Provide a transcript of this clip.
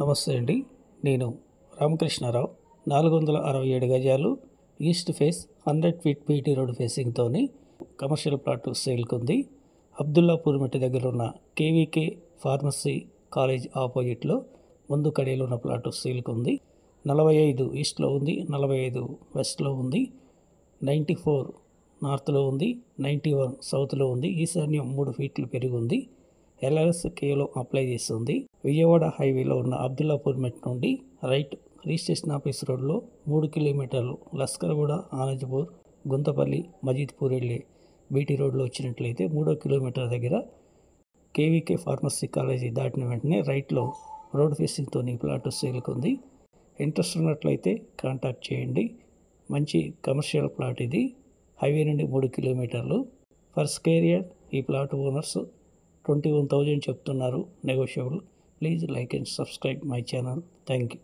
నమస్తే అండి. నేను రామకృష్ణారావు. 467 గజాలు east face 100 feet PT road ఫేసింగ్తోని కమర్షియల్ ప్లాట్ సేల్కి ఉంది. అబ్దుల్లాపూర్ మెట్టి దగ్గర ఉన్న కేవీకే ఫార్మసీ కాలేజ్ ఆపోజిట్లో ముందు కడీలో ఉన్న ప్లాట్ సేల్కి ఉంది. 45 ఈస్ట్లో ఉంది, 45 వెస్ట్లో ఉంది, 94 నార్త్లో ఉంది, 91 సౌత్లో ఉంది. ఈశాన్యం 3 ఫీట్లు పెరిగి ఉంది. ఎల్ఆర్ఎస్ కేలో అప్లై చేస్తుంది. విజయవాడ హైవేలో ఉన్న అబ్దుల్లాపూర్ మెట్ నుండి రైట్ రిజిస్ట్రేషన్ ఆఫీస్ రోడ్లో 3 కిలోమీటర్లు లస్కర్గూడ, ఆనందపూర్, గుంతపల్లి, మజీద్పూర్ వెళ్ళే బీటీ రోడ్లో వచ్చినట్లయితే 3వ కిలోమీటర్ దగ్గర కేవీకే ఫార్మసీ కాలేజీ దాటిన వెంటనే రైట్లో రోడ్ ఫేసింగ్తో ఈ ప్లాట్ సేల్కి ఉంది. ఇంట్రెస్ట్ ఉన్నట్లయితే కాంటాక్ట్ చేయండి. మంచి కమర్షియల్ ప్లాట్ ఇది. హైవే నుండి 3 కిలోమీటర్లు. ఫర్ స్క్వేర్ యార్డ్ ఈ ప్లాట్ ఓనర్స్ 21,000 చెప్తున్నారు. Negotiable. Please like and subscribe my channel. Thank you.